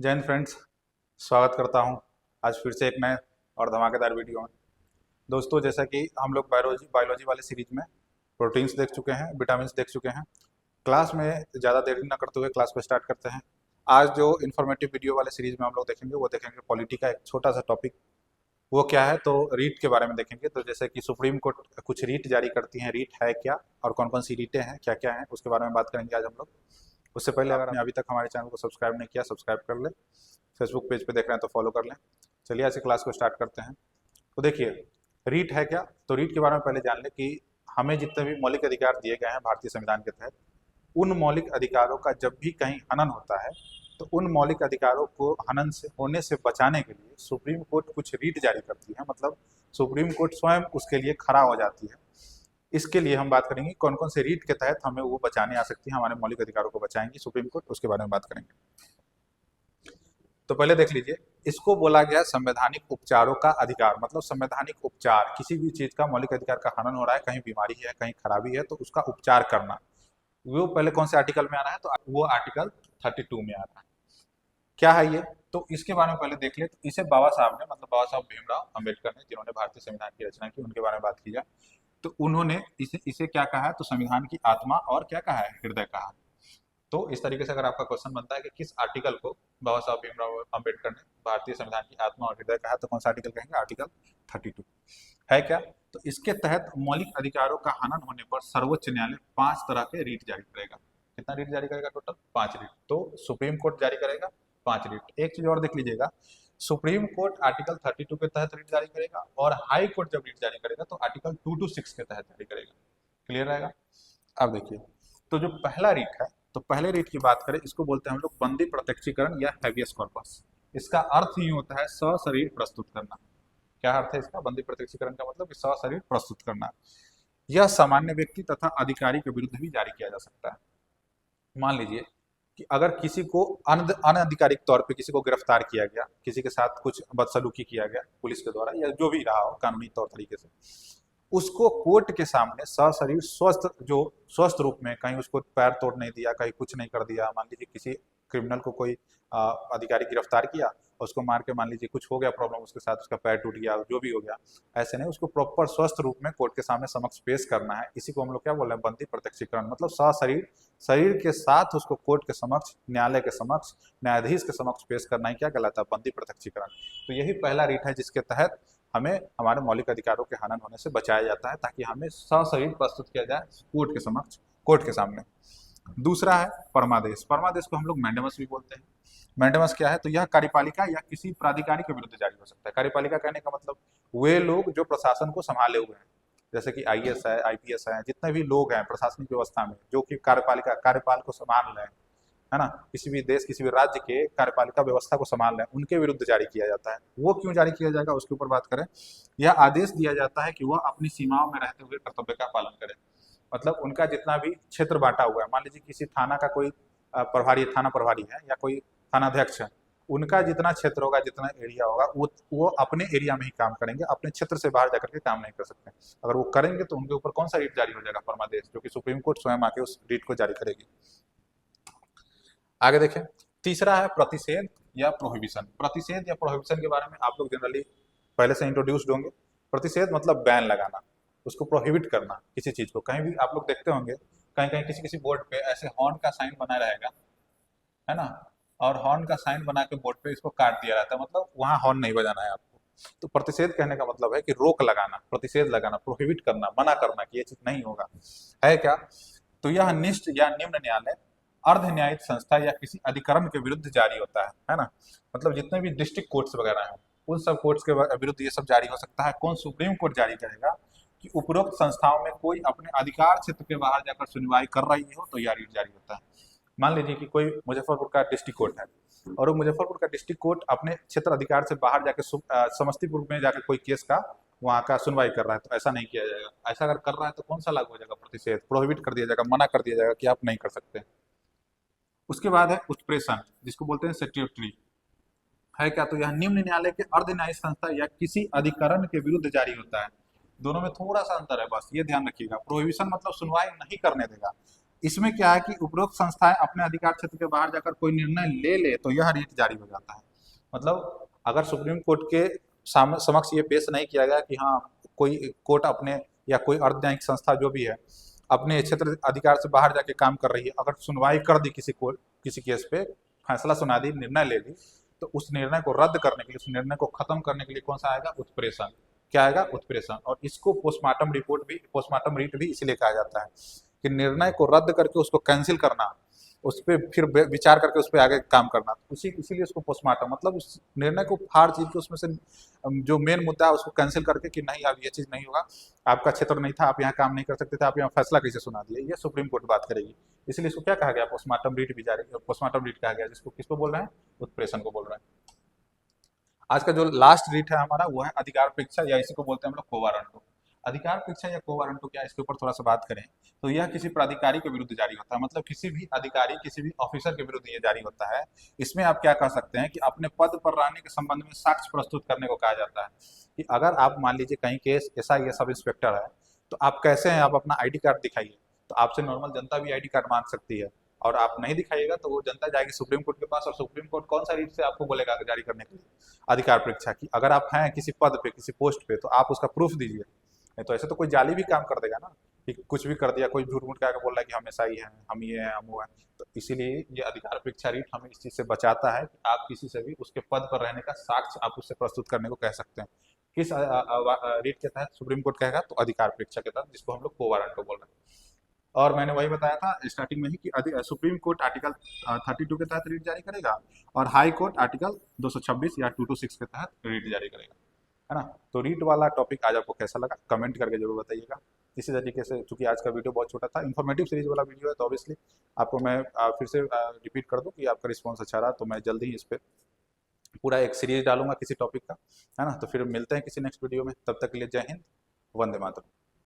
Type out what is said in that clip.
जय हिंद फ्रेंड्स। स्वागत करता हूं आज फिर से एक नए और धमाकेदार वीडियो में। दोस्तों, जैसा कि हम लोग बायोलॉजी बायोलॉजी वाले सीरीज में प्रोटीन्स देख चुके हैं, विटामिन्स देख चुके हैं। क्लास में ज़्यादा देरी न करते हुए क्लास को स्टार्ट करते हैं। आज जो इन्फॉर्मेटिव वीडियो वाले सीरीज में हम लोग देखेंगे वो देखेंगे पॉलिटी का एक छोटा सा टॉपिक। वो क्या है, तो रीट के बारे में देखेंगे। तो जैसे कि सुप्रीम कोर्ट कुछ रीट जारी करती हैं, रीट है क्या और कौन कौन सी रीटें हैं, क्या क्या हैं, उसके बारे में बात करेंगे आज हम लोग। उससे पहले अगर आपने अभी तक हमारे चैनल को सब्सक्राइब नहीं किया, सब्सक्राइब कर ले। फेसबुक पेज पे देख रहे हैं तो फॉलो कर लें। चलिए आज की क्लास को स्टार्ट करते हैं। तो देखिए, रीट है क्या, तो रीट के बारे में पहले जान लें कि हमें जितने भी मौलिक अधिकार दिए गए हैं भारतीय संविधान के तहत, उन मौलिक अधिकारों का जब भी कहीं हनन होता है तो उन मौलिक अधिकारों को हनन से होने से बचाने के लिए सुप्रीम कोर्ट कुछ रीट जारी करती है। मतलब सुप्रीम कोर्ट स्वयं उसके लिए खड़ा हो जाती है। इसके लिए हम बात करेंगे कौन कौन से रीट के तहत हमें वो बचाने आ सकती है, हमारे मौलिक अधिकारों को बचाएंगी सुप्रीम कोर्ट, उसके बारे में बात करेंगे। तो पहले देख लीजिए, इसको बोला गया संवैधानिक उपचारों का अधिकार। मतलब संवैधानिक उपचार, किसी भी चीज का मौलिक अधिकार का हनन हो रहा है, कहीं बीमारी है, कहीं खराबी है, तो उसका उपचार करना। वो पहले कौन से आर्टिकल में आ रहा है, तो वो आर्टिकल 32 में आ रहा है। क्या है ये, तो इसके बारे में पहले देख ले। तो इसे बाबा साहब ने, मतलब बाबा साहब भीमराव अंबेडकर ने, जिन्होंने भारतीय संविधान की रचना की, उनके बारे में बात की जाए तो उन्होंने इसे इसे क्या कहा है, तो संविधान की आत्मा और क्या कहा है, हृदय कहा है। तो इस तरीके से अगर आपका क्वेश्चन बनता है कि किस आर्टिकल को बाबा साहब भीमराव अंबेडकर ने भारतीय संविधान की आत्मा और हृदय कहा, तो कौन सा आर्टिकल कहेंगे, आर्टिकल 32 है क्या। तो इसके तहत मौलिक अधिकारों का हनन होने पर सर्वोच्च न्यायालय 5 तरह के रीट जारी करेगा। कितना रीट जारी करेगा, टोटल 5 रीट। तो सुप्रीम कोर्ट जारी करेगा 5 रीट। एक चीज और देख लीजिएगा, सुप्रीम कोर्ट आर्टिकल 32 के तहत रीट जारी करेगा और हाई कोर्ट जब रीट जारी करेगा तो आर्टिकल 226 के तहत जारी करेगा। क्लियर रहेगा। अब देखिए, तो जो पहला रीट है, तो पहले रीट की बात करें, इसको बोलते हैं हम लोग बंदी प्रत्यक्षीकरण या हैबियस कॉर्पस। इसका अर्थ यूं होता है सशरीर प्रस्तुत करना। क्या अर्थ है इसका, बंदी प्रत्यक्षीकरण का मतलब कि सशरीर प्रस्तुत करना। यह सामान्य व्यक्ति तथा अधिकारी के विरुद्ध भी जारी किया जा सकता है। मान लीजिए कि अगर किसी को अनधिकारिक तौर पे किसी को गिरफ्तार किया गया, किसी के साथ कुछ बदसलूकी किया गया पुलिस के द्वारा, या जो भी रहा हो कानूनी तौर तरीके से, उसको कोर्ट के सामने सशरीर स्वस्थ रूप में, कहीं उसको पैर तोड़ नहीं दिया, कहीं कुछ नहीं कर दिया। मान लीजिए किसी क्रिमिनल को कोई अधिकारी गिरफ्तार किया और उसको मार के, मान लीजिए कुछ हो गया प्रॉब्लम उसके साथ, उसका पैर टूट गया, जो भी हो गया, ऐसे नहीं, उसको प्रॉपर स्वस्थ रूप में कोर्ट के सामने समक्ष पेश करना है। इसी को हम लोग क्या बोल रहे हैं, बंदी प्रत्यक्षीकरण। मतलब सशरीर, शरीर के साथ उसको कोर्ट के समक्ष, न्यायालय के समक्ष, न्यायाधीश के समक्ष पेश करना ही क्या कहलाता है, बंदी प्रत्यक्षीकरण। तो यही पहला रीट है जिसके तहत हमें हमारे मौलिक अधिकारों के हनन होने से बचाया जाता है, ताकि हमें सशरीर प्रस्तुत किया जाए कोर्ट के समक्ष, कोर्ट के सामने। दूसरा है परमादेश। परमादेश को हम लोग मैंडेमस भी बोलते हैं। मैंडेमस क्या है, तो यह कार्यपालिका या किसी प्राधिकारी के विरुद्ध जारी हो सकता है। कार्यपालिका कहने का मतलब वे लोग जो प्रशासन को संभाले हुए हैं, जैसे कि आईएएस है, आईपीएस है, जितने भी लोग हैं प्रशासनिक व्यवस्था में जो कि कार्यपालिका, कार्यपाल को संभाल रहे हैं, है ना, किसी भी देश, किसी भी राज्य के कार्यपालिका व्यवस्था को संभाल रहे हैं, उनके विरुद्ध जारी किया जाता है। वो क्यों जारी किया जाएगा, उसके ऊपर बात करें। यह आदेश दिया जाता है कि वह अपनी सीमाओं में रहते हुए कर्तव्य का पालन करें। मतलब उनका जितना भी क्षेत्र बांटा हुआ है, मान लीजिए किसी थाना का कोई प्रभारी, थाना प्रभारी है या कोई थानाध्यक्ष है, उनका जितना क्षेत्र होगा, जितना एरिया होगा, वो अपने एरिया में ही काम करेंगे, अपने क्षेत्र से बाहर जाकर के काम नहीं कर सकते। अगर वो करेंगे तो उनके ऊपर कौन सा रीट जारी हो जाएगा, परमादेश, जो कि सुप्रीम कोर्ट स्वयं आके उस रीट को जारी करेगी। आगे देखें, तीसरा है प्रतिषेध या प्रोहिबिशन। प्रतिषेध या प्रोहिबिशन के बारे में आप लोग जनरली पहले से इंट्रोड्यूस्ड होंगे। प्रतिषेध मतलब बैन लगाना, उसको प्रोहिबिट करना किसी चीज को। कहीं भी आप लोग देखते होंगे, कहीं कहीं किसी किसी बोर्ड पे ऐसे हॉर्न का साइन बना रहेगा, है ना, और हॉर्न का साइन बना के बोर्ड पे इसको काट दिया रहता है, मतलब वहां हॉर्न नहीं बजाना है आपको। तो प्रतिषेध कहने का मतलब है कि रोक लगाना, प्रतिषेध लगाना, प्रोहिबिट करना, मना करना कि ये चीज नहीं होगा, है क्या। तो यह निष्ठ या निम्न न्यायालय, अर्ध न्यायिक संस्था या किसी अधिकरण के विरुद्ध जारी होता है ना। मतलब जितने भी डिस्ट्रिक्ट कोर्ट्स वगैरह हैं, उन सब कोर्ट्स के विरुद्ध ये सब जारी हो सकता है। कौन, सुप्रीम कोर्ट जारी करेगा कि उपरोक्त संस्थाओं में कोई अपने अधिकार क्षेत्र के बाहर जाकर सुनवाई कर रही हो तो यह रीट जारी होता है। मान लीजिए कि कोई मुजफ्फरपुर का डिस्ट्रिक्ट कोर्ट है और वो मुजफ्फरपुर का डिस्ट्रिक्ट कोर्ट अपने क्षेत्र अधिकार से बाहर जाके समस्तीपुर में जाकर कोई केस का वहाँ का सुनवाई कर रहा है, तो ऐसा नहीं किया जाएगा। ऐसा अगर कर रहा है तो कौन सा लागू हो जाएगा, प्रतिषेध, प्रोहिबिट कर दिया जाएगा, मना कर दिया जाएगा कि आप नहीं कर सकते। उसके बाद है उत्प्रेषण, जिसको बोलते हैं स्टैट्यूटरी, है क्या। तो यह निम्न न्यायालय के अर्ध न्यायिक संस्था या किसी अधिकरण के विरुद्ध जारी होता है। दोनों में थोड़ा सा अंतर है, बस ये ध्यान रखिएगा। प्रोहिबिशन मतलब सुनवाई नहीं करने देगा, इसमें क्या है कि उपरोक्त संस्थाएं अपने अधिकार क्षेत्र के बाहर जाकर कोई निर्णय ले ले तो यह रीट जारी हो जाता है। मतलब अगर सुप्रीम कोर्ट के समक्ष ये पेश नहीं किया गया कि हाँ कोई कोर्ट अपने या कोई अर्धन्यायिक संस्था जो भी है अपने क्षेत्र अधिकार से बाहर जाके काम कर रही है, अगर सुनवाई कर दी किसी केस पे, फैसला सुना दी, निर्णय ले ली, तो उस निर्णय को रद्द करने के लिए, उस निर्णय को खत्म करने के लिए कौन सा आएगा? उत्प्रेषण। क्या आएगा? उत्प्रेषण। और इसको पोस्टमार्टम रीट भी इसलिए कहा जाता है कि निर्णय को रद्द करके उसको कैंसिल करना, उस पर फिर विचार करके उस पर आगे काम करना, उसी इसीलिए उसको पोस्टमार्टम, मतलब उस निर्णय को फाड़ चीज के उसमें से जो मेन मुद्दा है उसको कैंसिल करके कि नहीं अब ये चीज नहीं होगा, आपका क्षेत्र नहीं था, आप यहाँ काम नहीं कर सकते थे, आप यहाँ फैसला कैसे सुना दिए, ये सुप्रीम कोर्ट बात करेगी। इसलिए इसको क्या कहा गया? पोस्टमार्टम रीट भी जारी, पोस्टमार्टम रीट कहा गया, जिसको किसको बोल रहे हैं? उत्प्रेषण को बोल रहे हैं। आज का जो लास्ट रीट है हमारा वो है अधिकार परीक्षा, या इसी को बोलते हैं हम लोग quo warranto। अधिकार परीक्षा या quo warranto क्या है, इसके ऊपर थोड़ा सा बात करें तो यह किसी प्राधिकारी के विरुद्ध जारी होता है, मतलब किसी भी अधिकारी, किसी भी ऑफिसर के विरुद्ध ये जारी होता है। इसमें आप क्या कह सकते हैं कि अपने पद पर रहने के संबंध में साक्ष्य प्रस्तुत करने को कहा जाता है कि अगर आप मान लीजिए कहीं केस SI सब इंस्पेक्टर है, तो आप कैसे हैं, आप अपना ID कार्ड दिखाइए, तो आपसे नॉर्मल जनता भी ID कार्ड मांग सकती है, और आप नहीं दिखाइएगा तो वो जनता जाएगी सुप्रीम कोर्ट के पास, और सुप्रीम कोर्ट कौन सा रीट से आपको बोलेगा जारी करने के लिए? अधिकार परीक्षा की। अगर आप हैं किसी पद पे, किसी पोस्ट पे, तो आप उसका प्रूफ दीजिए, नहीं तो ऐसे तो कोई जाली भी काम कर देगा ना, कि कुछ भी कर दिया, कोई झूठ मूठ के बोल रहा है कि हम SI हैं, हम ये हैं, हम वो हैं। तो इसीलिए ये अधिकार परीक्षा रीट हमें इस चीज से बचाता है कि आप किसी से भी उसके पद पर रहने का साक्ष्य आप उससे प्रस्तुत करने को कह सकते हैं। किस रीट के तहत सुप्रीम कोर्ट कहेगा? तो अधिकार परीक्षा के तहत, जिसको हम लोग quo warranto बोल रहे हैं। और मैंने वही बताया था स्टार्टिंग में ही कि सुप्रीम कोर्ट आर्टिकल 32 के तहत रीट जारी करेगा, और हाई कोर्ट आर्टिकल 226 या 226 के तहत रीट जारी करेगा, है ना। तो रीट वाला टॉपिक आज आपको कैसा लगा कमेंट करके जरूर बताइएगा। इसी तरीके से, चूंकि आज का वीडियो बहुत छोटा था, इन्फॉर्मेटिव सीरीज वाला वीडियो है, तो ऑब्वियसली आपको मैं फिर से रिपीट कर दूं कि आपका रिस्पॉन्स अच्छा रहा तो मैं जल्दी ही इस पर पूरा एक सीरीज डालूंगा किसी टॉपिक का, है ना। तो फिर मिलते हैं किसी नेक्स्ट वीडियो में, तब तक के लिए जय हिंद, वंदे मातरम।